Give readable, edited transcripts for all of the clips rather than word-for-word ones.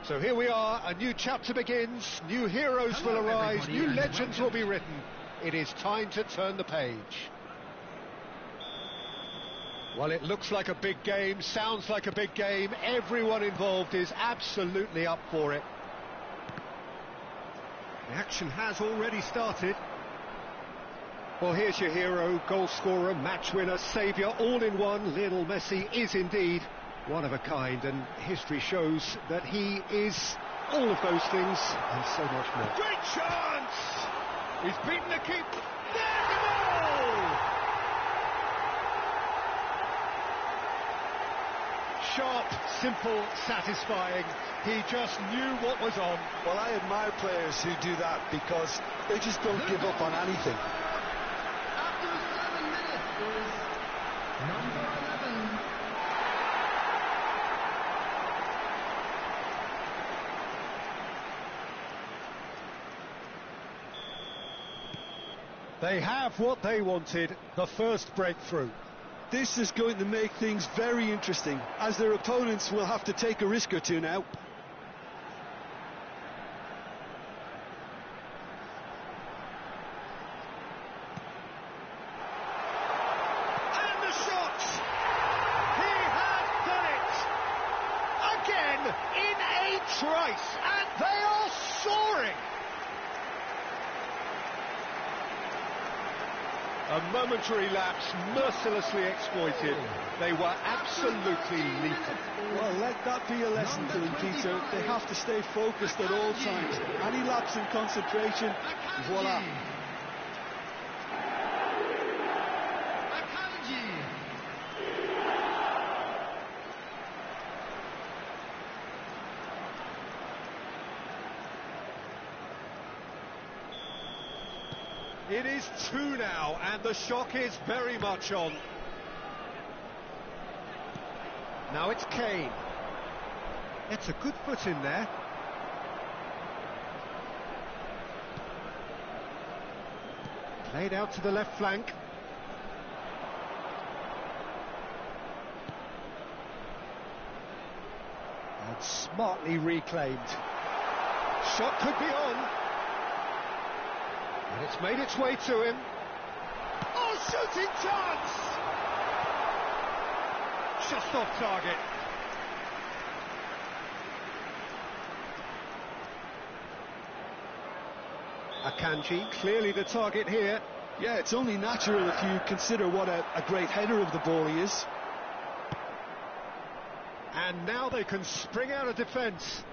So here we are, a new chapter begins, new heroes will arise, new legends will be written. It is time to turn the page. Well, it looks like a big game, sounds like a big game. Everyone involved is absolutely up for it. The action has already started. Well, here's your hero, goal scorer, match winner, saviour, all in one. Lionel Messi is indeed one of a kind, and history shows that he is all of those things and so much more. Great chance! He's beaten the keeper. There's the goal! Sharp, simple, satisfying. He just knew what was on. Well, I admire players who do that because they just don't give up on anything. After 7 minutes is number 11. They have what they wanted, the first breakthrough. This is going to make things very interesting, as their opponents will have to take a risk or two now. And the shot! He has done it! Again, in a trice, and they are soaring! A momentary lapse, mercilessly exploited. They were absolutely lethal. Well, let that be a lesson to them, Peter. They have to stay focused at all times. Any lapse in concentration, voila. It is 2 now, and the shock is very much on. Now it's Kane. It's a good foot in there. Played out to the left flank. And smartly reclaimed. Shot could be on. And it's made its way to him. Oh, shooting chance! Just off target. Akanji, clearly the target here. Yeah, it's only natural if you consider what a great header of the ball he is. And now they can spring out of defence.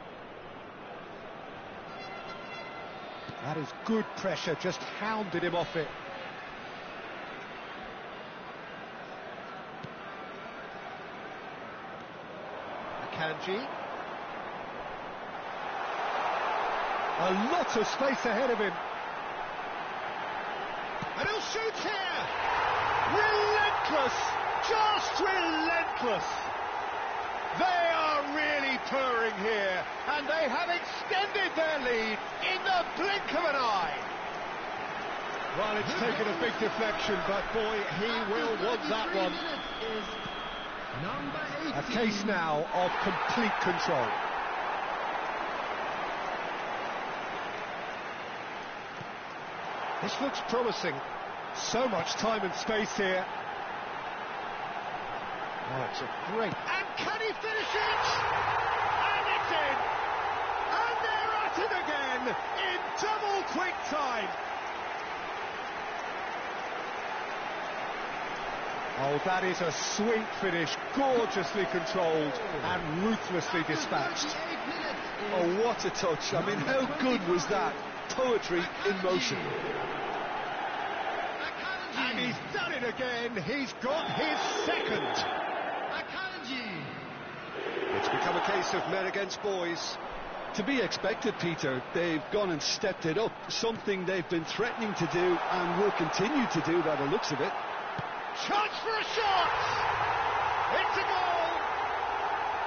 That is good pressure, just hounded him off it. Akanji. A lot of space ahead of him. And he'll shoot here! Relentless! Just relentless! They are really purring here, and they have extended their lead in the blink of an eye. Well, it's taken a big deflection, but boy, he will want that one. A case now of complete control. This looks promising. So much time and space here. Oh, it's a great... And can he finish it? And it's in! And they're at it again in double quick time. Oh, that is a sweet finish, gorgeously controlled and ruthlessly dispatched. Oh, what a touch. I mean, how good was that? Poetry in motion. And he's done it again. He's got his second. It's become a case of men against boys. To be expected, Peter. They've gone and stepped it up. Something they've been threatening to do and will continue to do by the looks of it. Chance for a shot! It's a goal!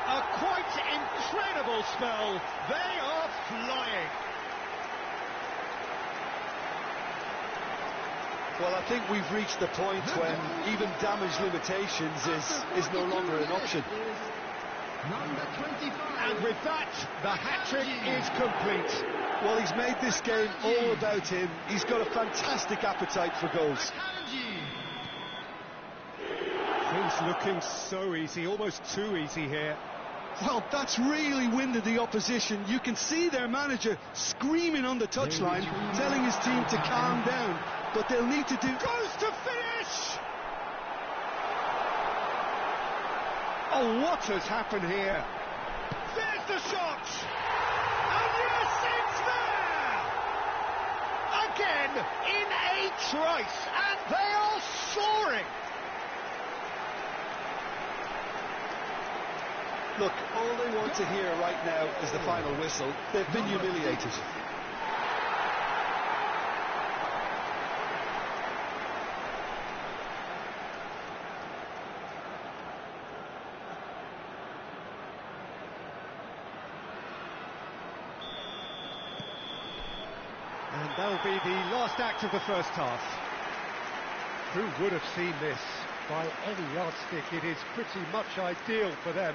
A quite incredible spell. They are flying. Well, I think we've reached the point when even damage limitations is no longer an option. Number 25. And with that, the hat-trick is complete. Well, he's made this game all about him. He's got a fantastic appetite for goals. Things looking so easy, almost too easy here. Well, that's really winded the opposition. You can see their manager screaming on the touchline, telling his team to calm down, but they'll need to do... Goes to finish! Oh, what has happened here? There's the shot! And yes, it's there! Again, in a trice, and they are soaring! Look, all they want to hear right now is the final whistle. They've been humiliated. And that'll be the last act of the first half. Who would have seen this? By any yardstick, it is pretty much ideal for them.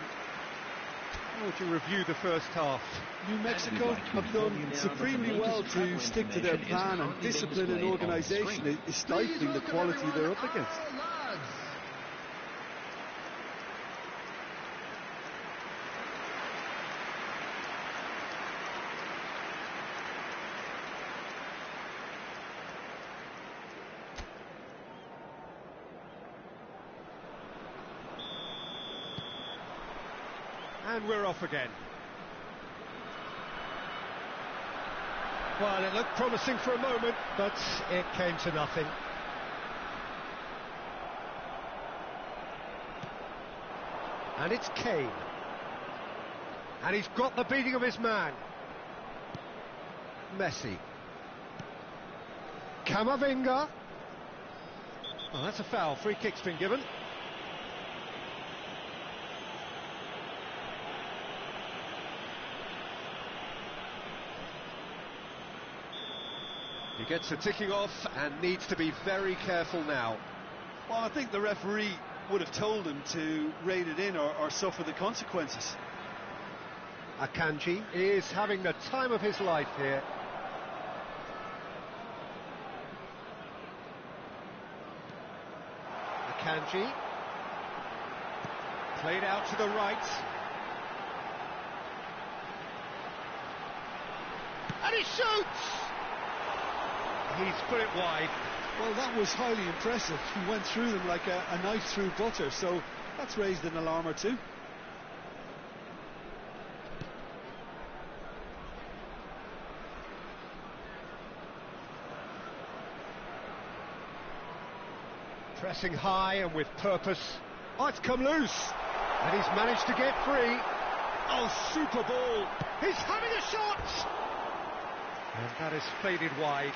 How would you review the first half? New Mexico have done supremely well to stick to their plan, and discipline and organisation is stifling the quality they're up against. And we're off again. Well, it looked promising for a moment, but it came to nothing. And it's Kane. And he's got the beating of his man. Messi. Camavinga. Oh, that's a foul. Free kick's been given. He gets the ticking off and needs to be very careful now. Well, I think the referee would have told him to rein it in or suffer the consequences. Akanji is having the time of his life here. Akanji. Played out to the right. And he shoots! He's put it wide. Well, that was highly impressive. He went through them like a knife through butter, so that's raised an alarm or two. Pressing high and with purpose. Oh, it's come loose. And he's managed to get free. Oh, super ball. He's having a shot! And that is faded wide.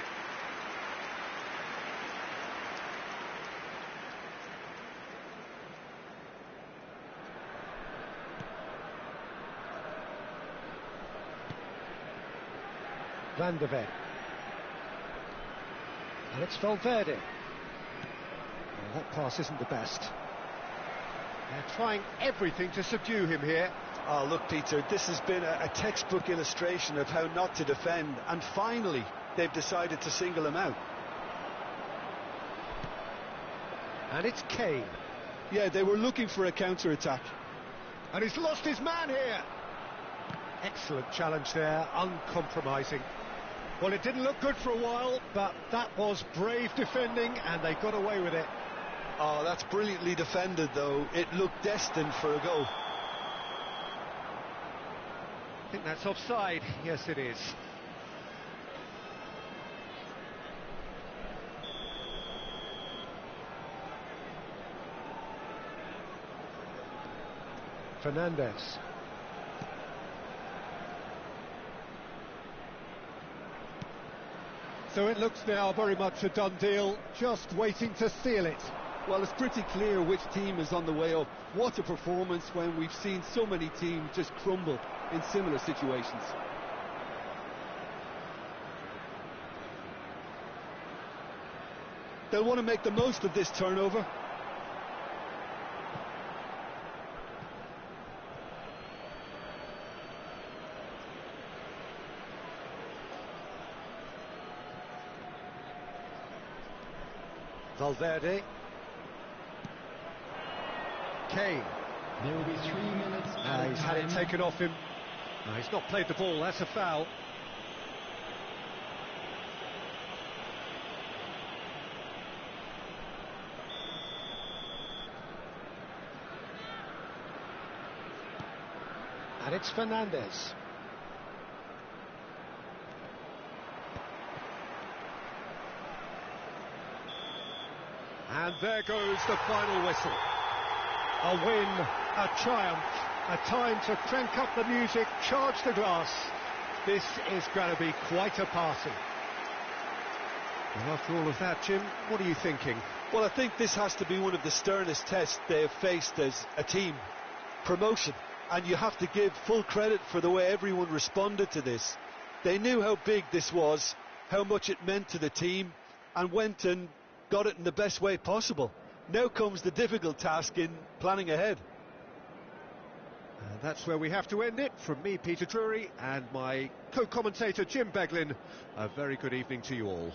Van de Ven. And it's Valverde. Well, that pass isn't the best. They're trying everything to subdue him here. Oh, look, Peter, this has been a textbook illustration of how not to defend, and finally they've decided to single him out. And it's Kane. Yeah, they were looking for a counter-attack. And he's lost his man here. Excellent challenge there, uncompromising. Well, it didn't look good for a while, but that was brave defending, and they got away with it. Oh, that's brilliantly defended, though. It looked destined for a goal. I think that's offside. Yes, it is. Fernandez. So it looks now very much a done deal, just waiting to seal it. Well, it's pretty clear which team is on the way up. What a performance when we've seen so many teams just crumble in similar situations. They'll want to make the most of this turnover. Valverde. Kane. There will be 3 minutes He's had it taken off him. He's not played the ball, that's a foul. And it's Fernandez. And there goes the final whistle. A win, a triumph, a time to crank up the music, charge the glass. This is going to be quite a party. And after all of that, Jim, what are you thinking? Well, I think this has to be one of the sternest tests they have faced as a team. Promotion. And you have to give full credit for the way everyone responded to this. They knew how big this was, how much it meant to the team, and went and got it in the best way possible. Now comes the difficult task in planning ahead. And that's where we have to end it. From me, Peter Drury, and my co-commentator, Jim Beglin, a very good evening to you all.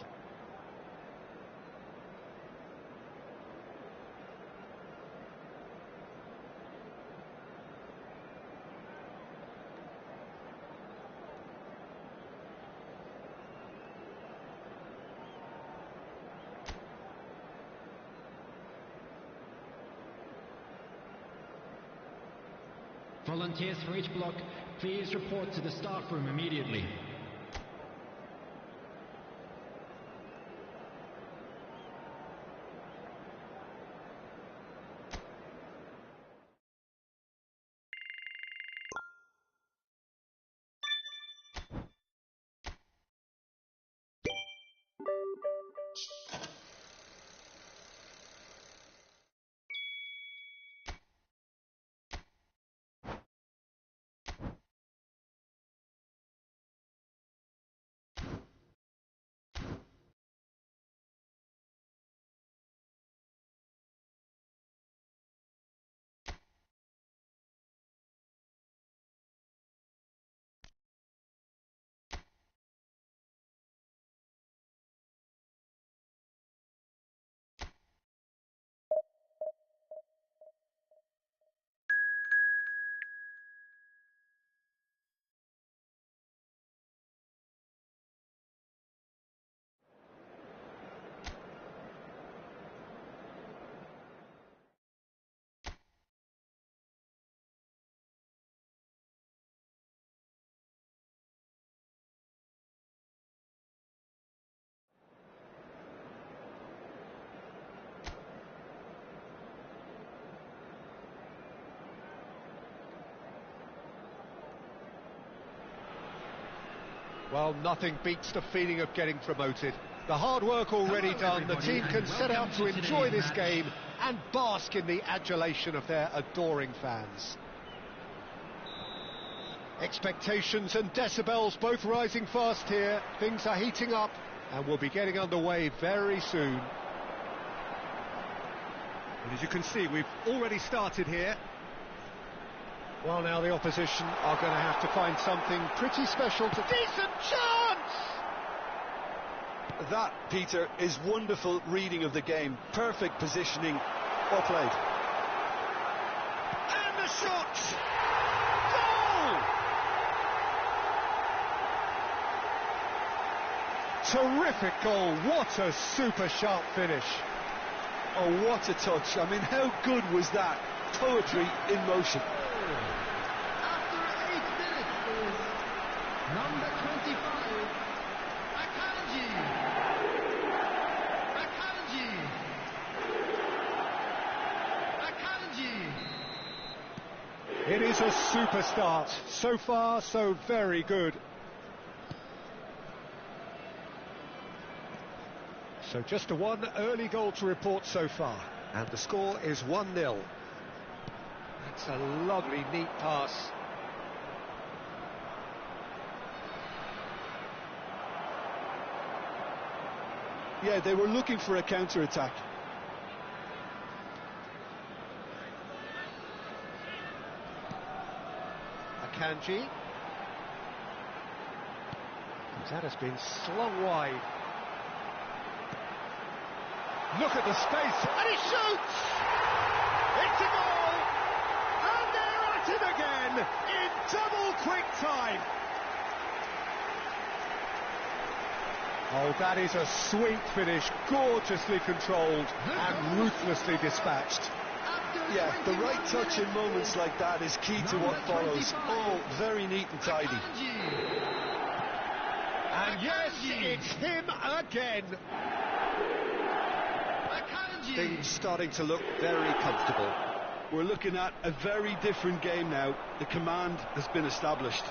Volunteers for each block, please report to the staff room immediately. Well, nothing beats the feeling of getting promoted. The hard work already done, the team can set out to enjoy this game and bask in the adulation of their adoring fans. Expectations and decibels both rising fast here. Things are heating up and we'll be getting underway very soon. And as you can see, we've already started here. Well, now the opposition are going to have to find something pretty special to... Decent chance! That, Peter, is wonderful reading of the game. Perfect positioning, well played. And the shot! Goal! Terrific goal, what a super sharp finish. Oh, what a touch. I mean, how good was that? Poetry in motion. After 8 minutes is number 25, Akanji. It is a super start. So far, so very good. So just a one early goal to report so far. And the score is 1-0. That's a lovely, neat pass. Yeah, they were looking for a counter-attack. Akanji. That has been slung wide. Look at the space, and he shoots! It's a goal! And there are at it again in double quick time. Oh, that is a sweet finish, gorgeously controlled and ruthlessly dispatched. Yeah, the right touch in moments like that is key to what follows. Oh, very neat and tidy. And yes, it's him again. Things starting to look very comfortable. We're looking at a very different game now. The command has been established.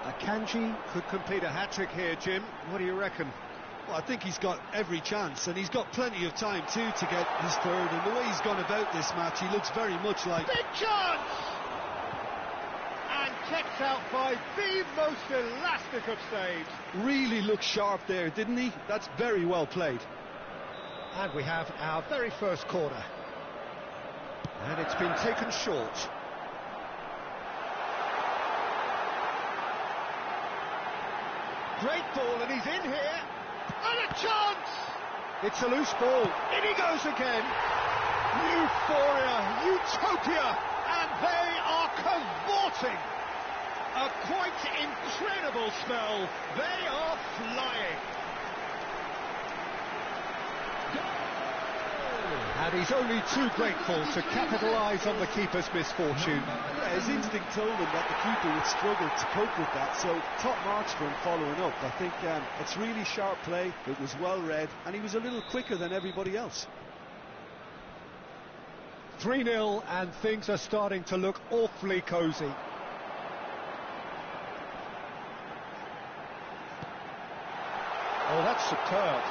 Akanji could complete a hat-trick here, Jim. What do you reckon? Well, I think he's got every chance, and he's got plenty of time too to get his third. And the way he's gone about this match, he looks very much like... Big chance! And kept out by the most elastic of staves. Really looked sharp there, didn't he? That's very well played. And we have our very first corner. And it's been taken short. Great ball, and he's in here. And a chance! It's a loose ball. In he goes again. Euphoria, utopia, and they are cavorting. A quite incredible spell. They are flying. And he's only too grateful to capitalise on the keeper's misfortune. Yeah, his instinct told him that the keeper would struggle to cope with that, so top marks for him following up. I think it's really sharp play, it was well read, and he was a little quicker than everybody else. 3-0, and things are starting to look awfully cosy. Oh, that's superb.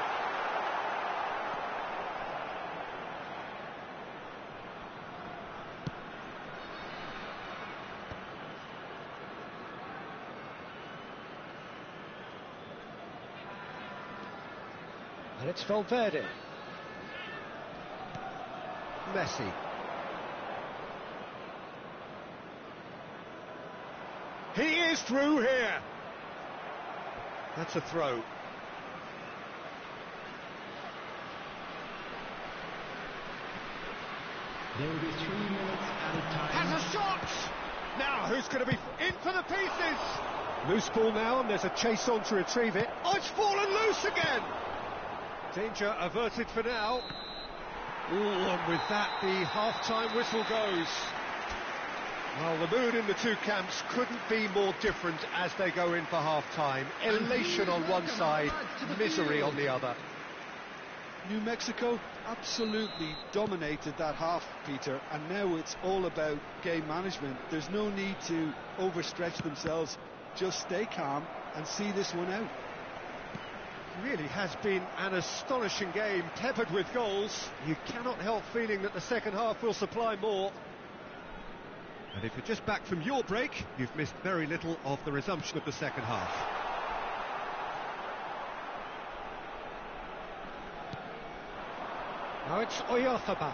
And it's Valverde. Messi. He is through here. That's a throw. There will be 3 minutes added time. Has a shot! Now, who's going to be in for the pieces? Loose ball now, and there's a chase on to retrieve it. Oh, it's fallen loose again! Danger averted for now. Ooh, and with that, the half-time whistle goes. Well, the mood in the two camps couldn't be more different as they go in for half-time. Elation on one side, misery on the other. New Mexico absolutely dominated that half, Peter, and now it's all about game management. There's no need to overstretch themselves. Just stay calm and see this one out. Really has been an astonishing game, peppered with goals. You cannot help feeling that the second half will supply more. And if you're just back from your break, you've missed very little of the resumption of the second half. Now it's Oyarzabal.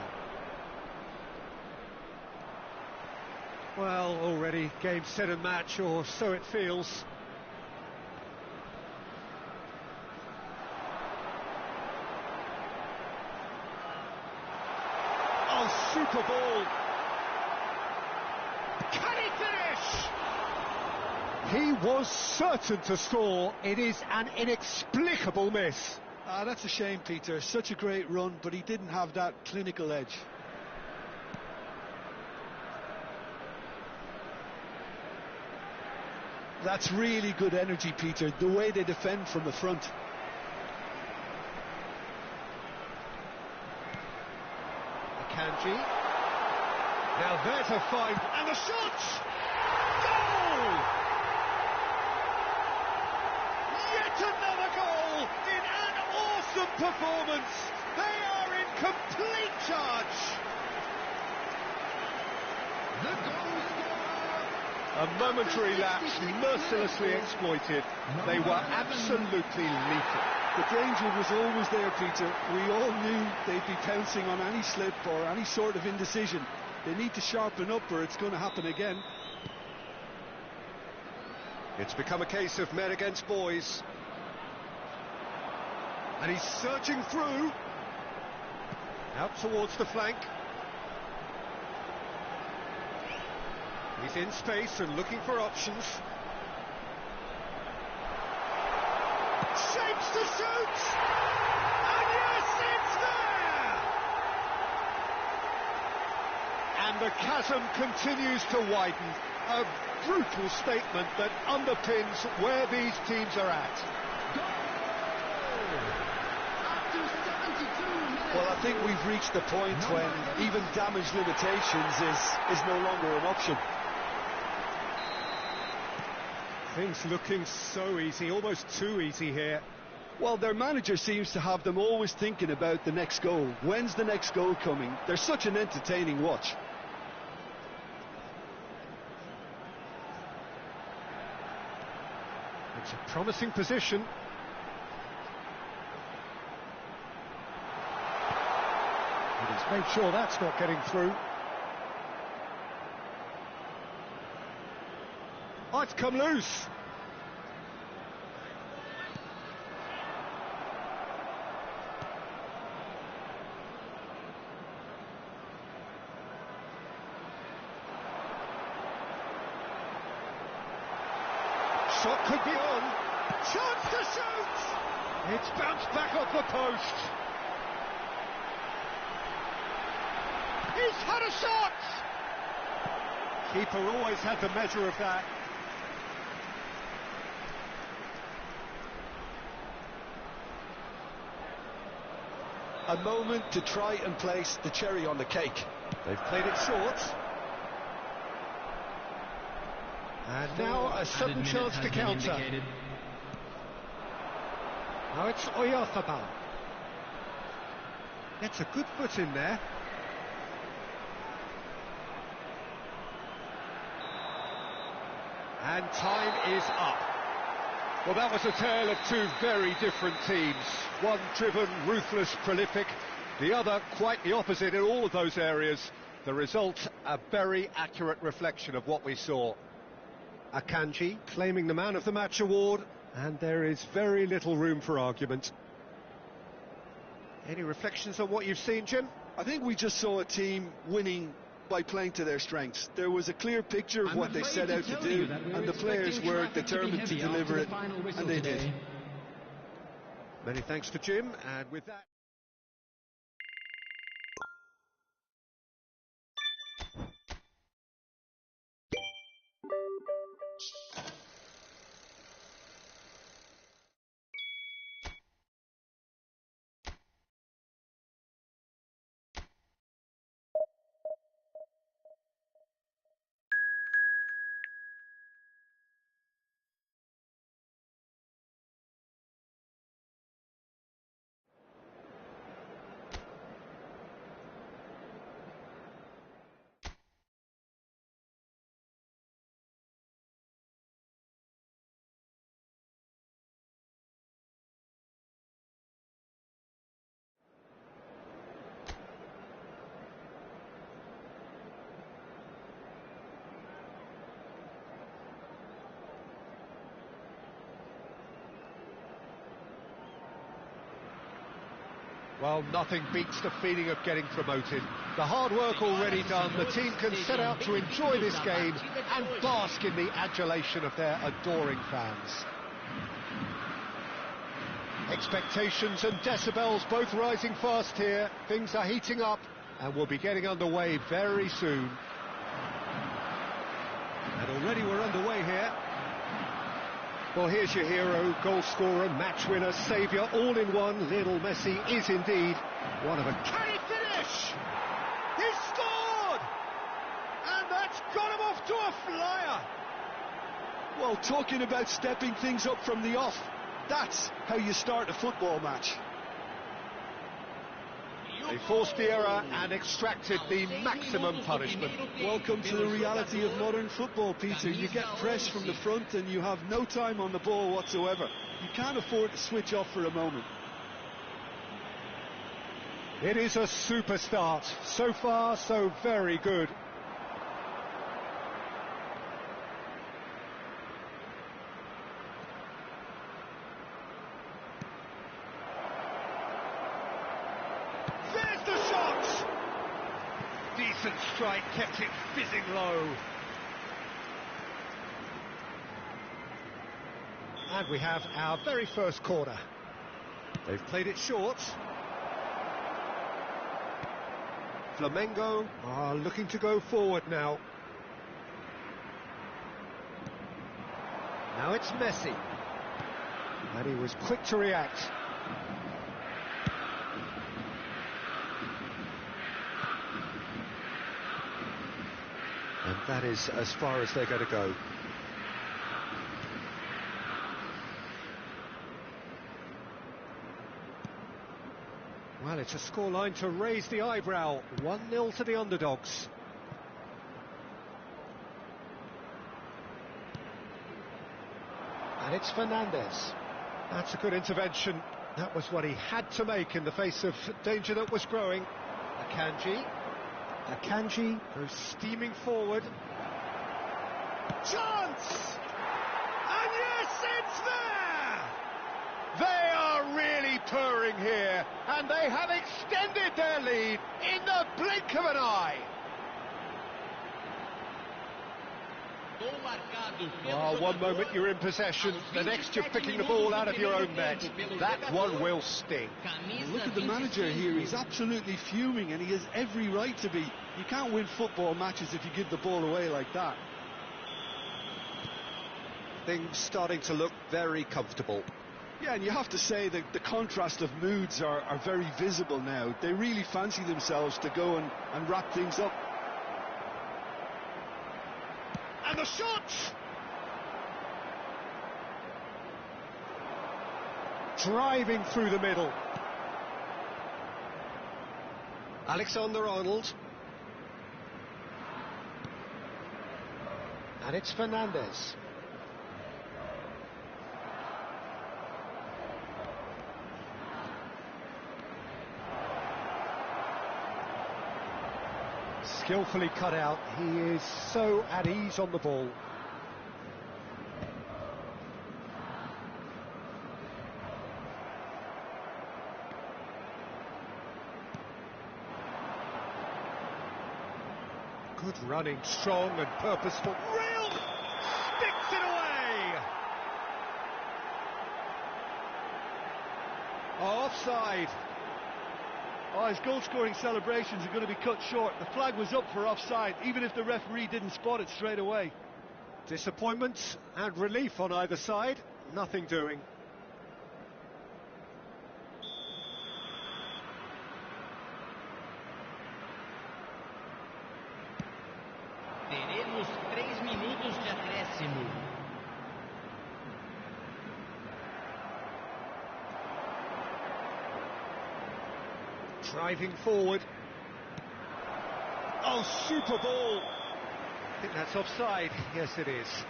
Well, already game, set and match, or so it feels. Oh, super ball. Can he finish? He was certain to score. It is an inexplicable miss. Ah, that's a shame, Peter. Such a great run, but he didn't have that clinical edge. That's really good energy, Peter, the way they defend from the front. Akanji. Now there's a find, and a shot! Goal! Yet another goal in an awesome performance. They are in complete charge. The goal scorer. A momentary lapse, mercilessly exploited. They were absolutely lethal. The danger was always there, Peter. We all knew they'd be pouncing on any slip or any sort of indecision. They need to sharpen up or it's going to happen again. It's become a case of men against boys. And he's surging through. Out towards the flank. He's in space and looking for options. Shapes to shoot! And yes, it's there! And the chasm continues to widen. A brutal statement that underpins where these teams are at. Well, I think we've reached the point when even damage limitations is no longer an option. Things looking so easy, almost too easy here. Well, their manager seems to have them always thinking about the next goal. When's the next goal coming? They're such an entertaining watch. It's a promising position. He's made sure that's not getting through. Oh, it's come loose. Shot could be on. Chance to shoot! It's bounced back off the post. He's had a shot! Keeper always had the measure of that. A moment to try and place the cherry on the cake. They've played it short. And now a sudden chance to counter. Now it's Oyarzabal. Gets a good foot in there. And time is up. Well, that was a tale of two very different teams. One driven, ruthless, prolific. The other quite the opposite in all of those areas. The result, a very accurate reflection of what we saw. Akanji claiming the Man of the Match award, and there is very little room for argument. Any reflections on what you've seen, Jim? I think we just saw a team winning by playing to their strengths. There was a clear picture of what they set out to do, and the players were determined to deliver it, and they did. Many thanks to Jim, and with that... Well, nothing beats the feeling of getting promoted. The hard work already done, the team can set out to enjoy this game and bask in the adulation of their adoring fans. Expectations and decibels both rising fast here. Things are heating up and we'll be getting underway very soon. And already we're underway here. Well, here's your hero, goal scorer, match winner, saviour, all in one. Lionel Messi is indeed one of a... Can he finish? He scored! And that's got him off to a flyer. Well, talking about stepping things up from the off, that's how you start a football match. They forced the error and extracted the maximum punishment. Welcome to the reality of modern football, Peter. You get press from the front and you have no time on the ball whatsoever. You can't afford to switch off for a moment. It is a super start. So far, so very good. There's the shot! Decent strike, kept it fizzing low. And we have our very first corner. They've played it short. Flamengo are looking to go forward now. Now it's Messi. And he was quick to react. And that is as far as they're going to go. Well, it's a scoreline to raise the eyebrow. 1-0 to the underdogs. And it's Fernandez. That's a good intervention. That was what he had to make in the face of danger that was growing. Akanji goes steaming forward. Chance! And yes, it's there! They are really purring here, and they have extended their lead in the blink of an eye. Oh, one moment you're in possession, the next you're picking the ball out of your own net. That one will sting. Look at the manager here, he's absolutely fuming, and he has every right to be. You can't win football matches if you give the ball away like that. Things starting to look very comfortable. Yeah, and you have to say that the contrast of moods are very visible now. They really fancy themselves to go and wrap things up. And the shot! Driving through the middle. Alexander-Arnold. And it's Fernandez. Skillfully cut out. He is so at ease on the ball. Good running, strong and purposeful. Real! Sticks it away! Offside. Oh, his goal-scoring celebrations are going to be cut short. The flag was up for offside, even if the referee didn't spot it straight away. Disappointment and relief on either side. Nothing doing. Teremos 3 minutos de acréscimo. Driving forward. Oh, super ball! I think that's offside. Yes, it is.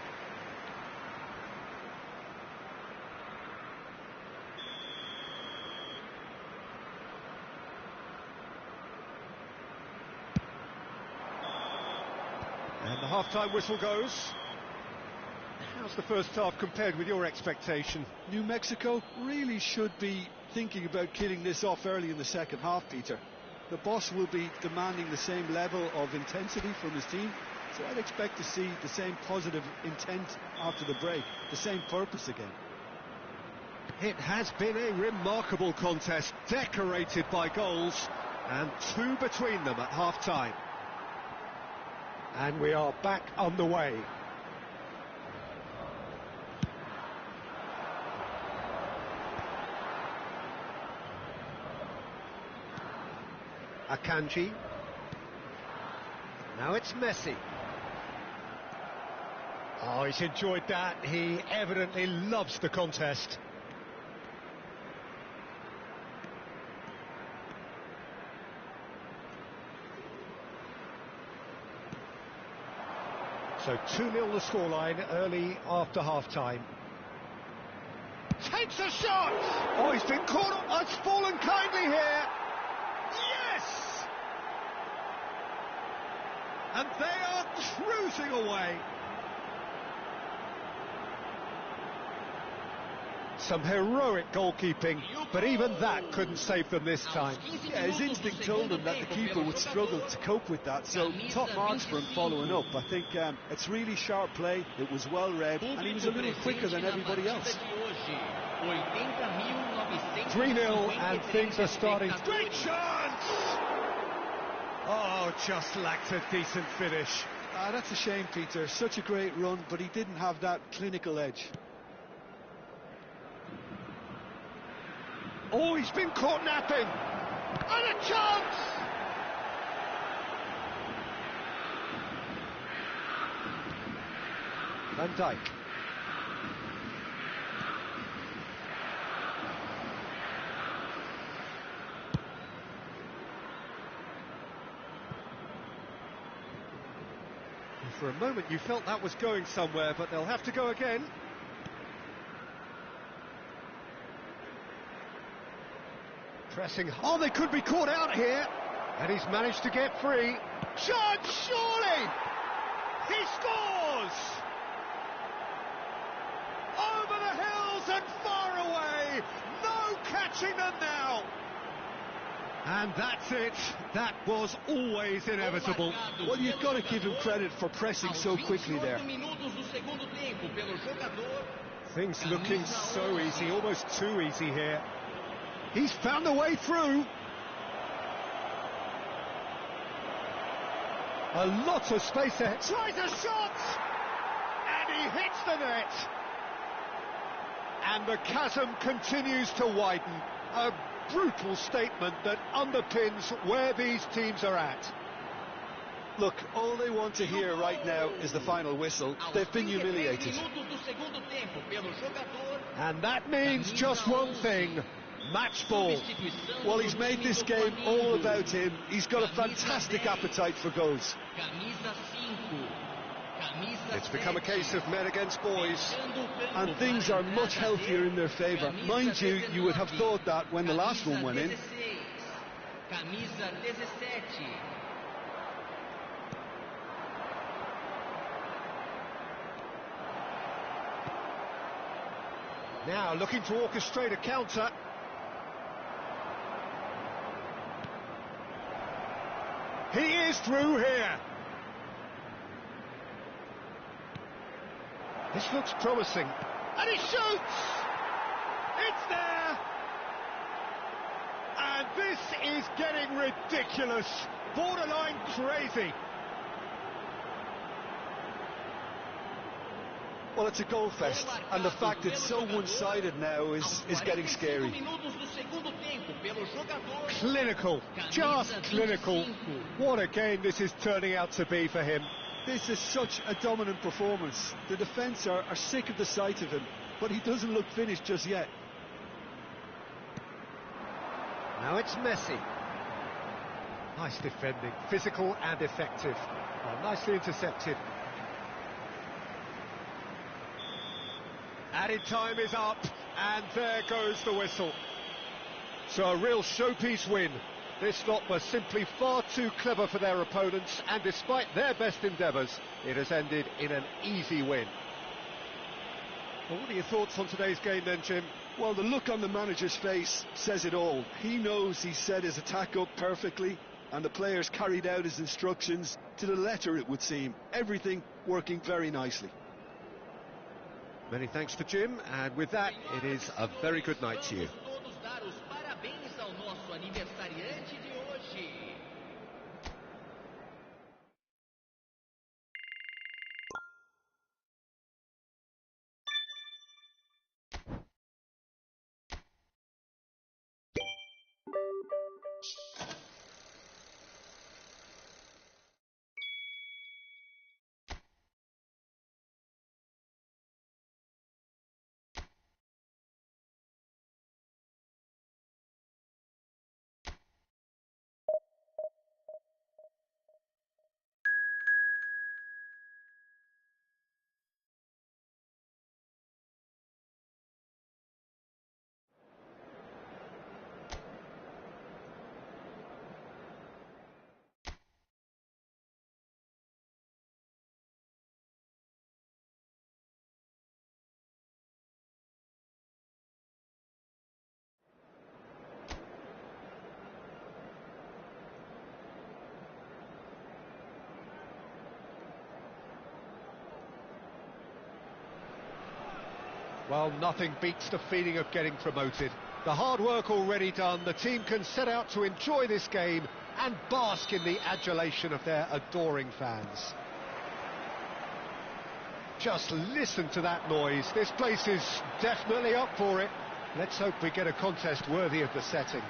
And the half-time whistle goes. How's the first half compared with your expectation? New Mexico really should be thinking about killing this off early in the second half, Peter. The boss will be demanding the same level of intensity from his team, so I'd expect to see the same positive intent after the break, the same purpose again. It has been a remarkable contest, decorated by goals, and 2 between them at half-time. And we are back underway. Akanji. Now it's Messi. Oh, he's enjoyed that. He evidently loves the contest. So 2-0 the scoreline early after half-time. Takes a shot! Oh, he's been caught up. It's fallen kindly here. Yes! And they are cruising away. Some heroic goalkeeping, but even that couldn't save them this time. Yeah, his instinct told him that the keeper would struggle to cope with that, so top marks for him following up. I think it's really sharp play, it was well read, and he was a little quicker than everybody else. 3-0 and things are starting. Great chance! Oh, just lacked a decent finish. That's a shame, Peter. Such a great run, but he didn't have that clinical edge. Oh, he's been caught napping. And a chance! Van Dijk. For a moment you felt that was going somewhere, but they'll have to go again. Pressing. Oh, they could be caught out here. And he's managed to get free. Chance, surely! He scores! Over the hills and far away! No catching them now! And that's it. That was always inevitable. Well, you've got to give him credit for pressing so quickly there. Things looking so easy, almost too easy here. He's found a way through. A lot of space there. Tries a shot! And he hits the net! And the chasm continues to widen. A brutal statement that underpins where these teams are at. Look, all they want to hear right now is the final whistle. They've been humiliated. And that means just one thing. Match ball. Well, he's made this game all about him. He's got a fantastic appetite for goals. It's become a case of men against boys. And things are much healthier in their favour. Mind you, you would have thought that when the last one went in. Now looking to orchestrate a counter. He is through here. This looks promising. And he shoots! It's there! And this is getting ridiculous. Borderline crazy. Well, it's a goal fest, and the fact it's so one-sided now is getting scary. Clinical, just clinical. What a game this is turning out to be for him. This is such a dominant performance. The defence are sick of the sight of him, but he doesn't look finished just yet. Now it's Messi. Nice defending, physical and effective. Well, nicely intercepted. Added time is up, and there goes the whistle. So a real showpiece win. This lot were simply far too clever for their opponents, and despite their best endeavours, it has ended in an easy win. Well, what are your thoughts on today's game then, Jim? Well, the look on the manager's face says it all. He knows he set his attack up perfectly, and the players carried out his instructions to the letter, it would seem. Everything working very nicely. Many thanks to Jim, and with that, it is a very good night to you. Well, nothing beats the feeling of getting promoted. The hard work already done, the team can set out to enjoy this game and bask in the adulation of their adoring fans. Just listen to that noise. This place is definitely up for it. Let's hope we get a contest worthy of the setting.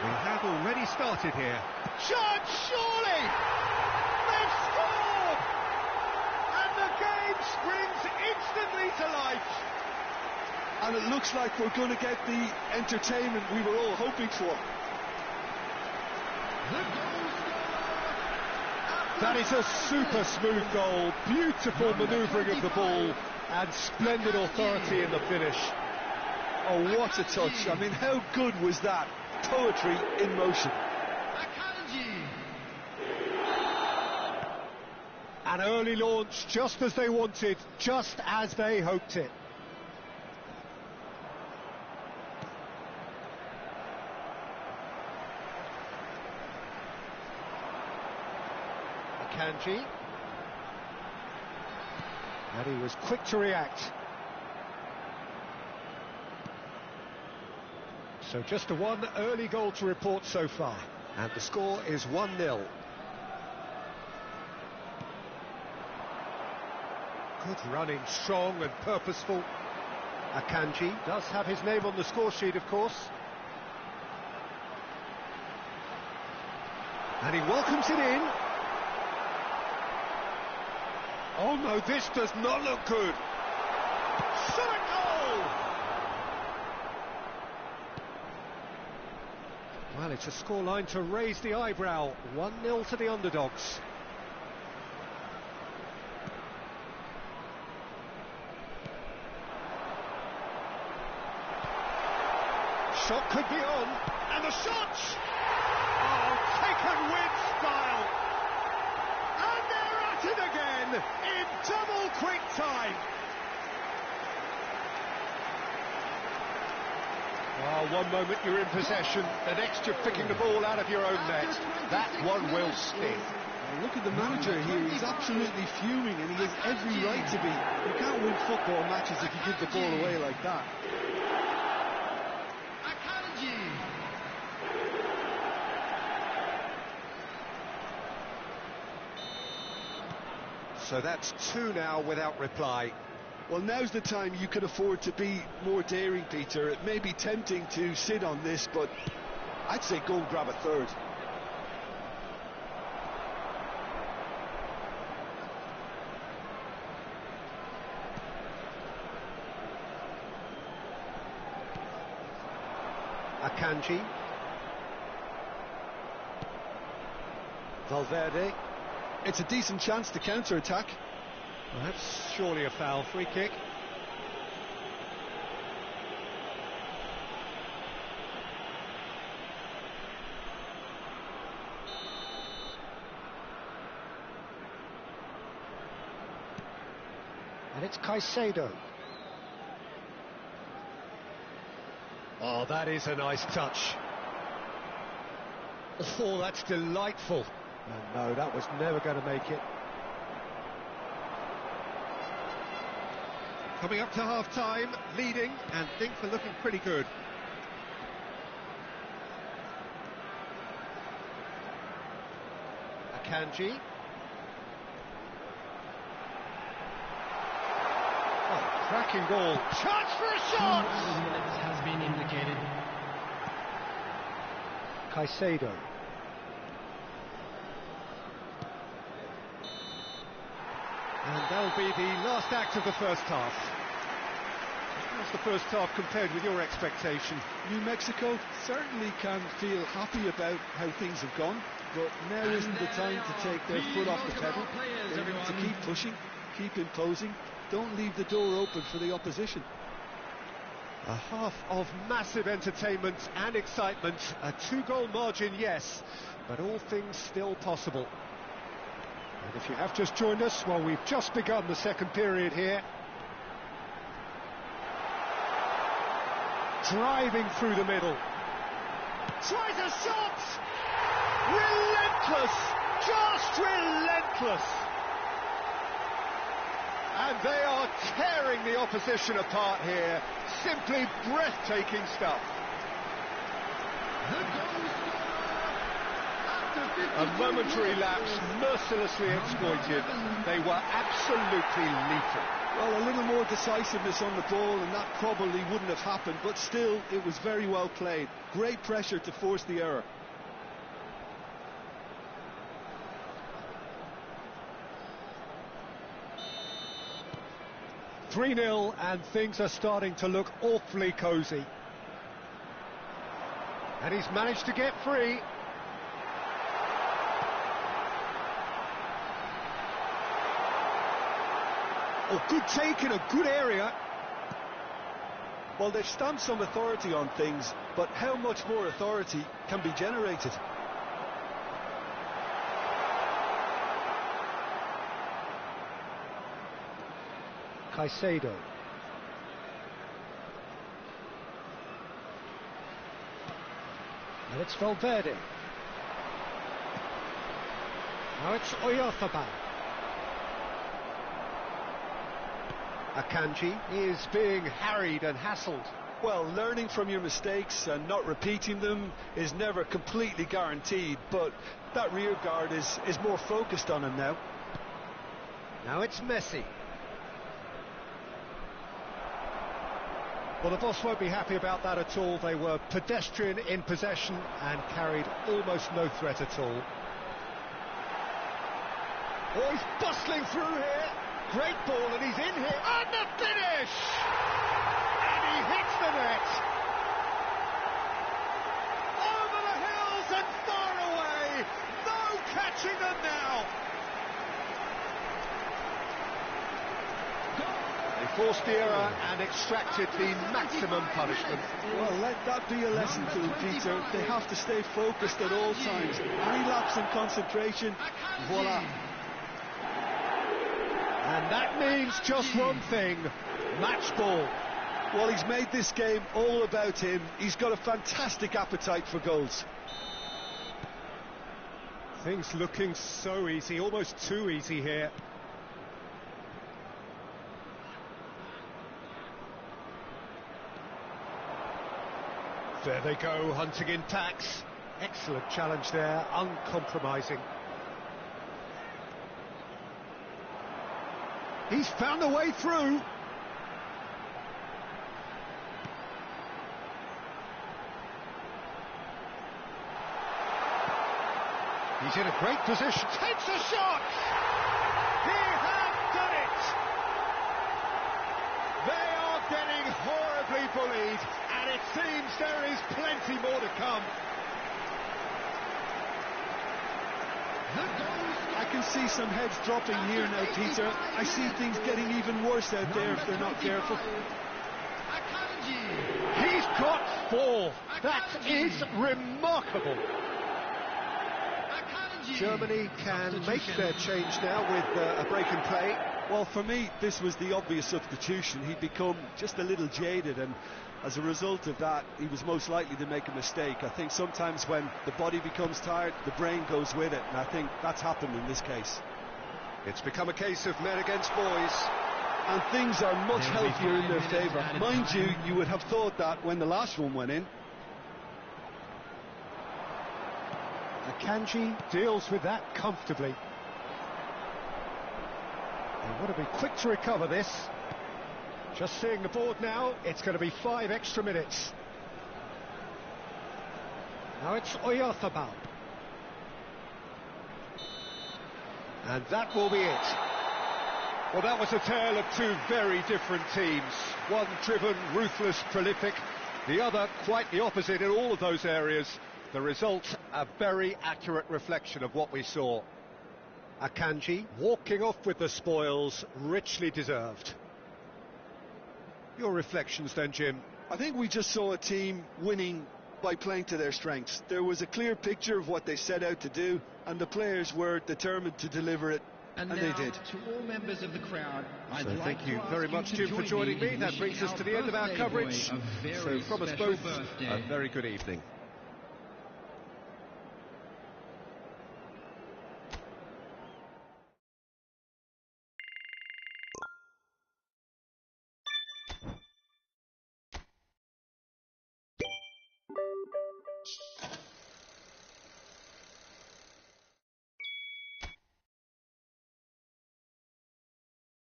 We have already started here. Shot, surely! They've scored! And the game springs instantly to life. And it looks like we're going to get the entertainment we were all hoping for. That is a super smooth goal, beautiful manoeuvring of the ball, and splendid authority in the finish. Oh, what a touch. I mean, how good was that? Poetry in motion. An early launch, just as they wanted, just as they hoped it. Kanji, and he was quick to react. So just one early goal to report so far, and the score is 1-0. Good running, strong and purposeful. Akanji does have his name on the score sheet, of course. And he welcomes it in. Oh no, this does not look good. Shot a goal! Well, it's a scoreline to raise the eyebrow. 1-0 to the underdogs. Shot could be on, and the shot! Oh, taken with style! And they're at it again! In double quick time. Well, one moment you're in possession, the next you're picking the ball out of your own net. That one will sting. Look at the manager here, he's absolutely fuming and he has every right to be. You can't win football matches if you give the ball away like that. So that's 2 now without reply. Well, now's the time you can afford to be more daring, Peter. It may be tempting to sit on this, but I'd say go and grab a third. Akanji. Valverde. It's a decent chance to counter-attack. Well, that's surely a foul. Free kick. And it's Caicedo. Oh, that is a nice touch. Oh, that's delightful. No, that was never going to make it. Coming up to half-time, leading, and things are looking pretty good. Akanji. Oh, cracking ball. Chance for a shot! 2 minutes has been indicated. Caicedo. And that'll be the last act of the first half. How's the first half compared with your expectation? New Mexico certainly can feel happy about how things have gone, but now isn't the time to take their foot off the pedal. They need to keep pushing, keep imposing, don't leave the door open for the opposition. A half of massive entertainment and excitement, a 2-goal margin, yes, but all things still possible. And if you have just joined us, well, we've just begun the second period here. Driving through the middle. Tries a shot! Relentless! Just relentless! And they are tearing the opposition apart here. Simply breathtaking stuff. A momentary lapse, mercilessly exploited. They were absolutely lethal. Well, a little more decisiveness on the ball and that probably wouldn't have happened, but still, it was very well played. Great pressure to force the error. "3-0 and things are starting to look awfully cosy. And he's managed to get free. Oh, good take in a good area. Well, they've stamped some authority on things, but how much more authority can be generated? Caicedo. And it's Valverde. Now it's Oyarzabal. Akanji is being harried and hassled. Well, learning from your mistakes and not repeating them is never completely guaranteed, but that rear guard is more focused on him now. Now it's Messi. Well, the boss won't be happy about that at all. They were pedestrian in possession and carried almost no threat at all. Oh, he's bustling through here. Great ball, and he's in here. And the finish! And he hits the net. Over the hills and far away. No catching them now. They forced the error and extracted the maximum punishment. Well, let that be a lesson to them, Peter. They have to stay focused at all times. Relapse in concentration. Voila. And that means just one thing: match ball. Well, he's made this game all about him. He's got a fantastic appetite for goals. Things looking so easy, almost too easy here. There they go, hunting in packs. Excellent challenge there, uncompromising. He's found a way through. He's in a great position. Takes a shot! He has done it! They are getting horribly bullied, and it seems there is plenty more to come. I can see some heads dropping here now, Peter. I see things getting even worse out there if they're not careful. He's got 4. That is remarkable. Germany can make their change now with a break in play. Well, for me, this was the obvious substitution. He'd become just a little jaded, and as a result of that, he was most likely to make a mistake. I think sometimes when the body becomes tired, the brain goes with it, and I think that's happened in this case. It's become a case of men against boys. And things are much healthier in their favour. Mind you, you would have thought that when the last one went in. Akanji deals with that comfortably. They want to be quick to recover this. Just seeing the board now, it's going to be 5 extra minutes. Now it's Oyarzabal. And that will be it. Well, that was a tale of 2 very different teams. One driven, ruthless, prolific. The other quite the opposite in all of those areas. The result, a very accurate reflection of what we saw. Akanji walking off with the spoils, richly deserved. Your reflections then, Jim? I think we just saw a team winning by playing to their strengths. There was a clear picture of what they set out to do, and the players were determined to deliver it, and they did. To all members of the crowd, So thank you very much, Jim, for joining me. That brings us to the end of our coverage. So from us both, a very good evening.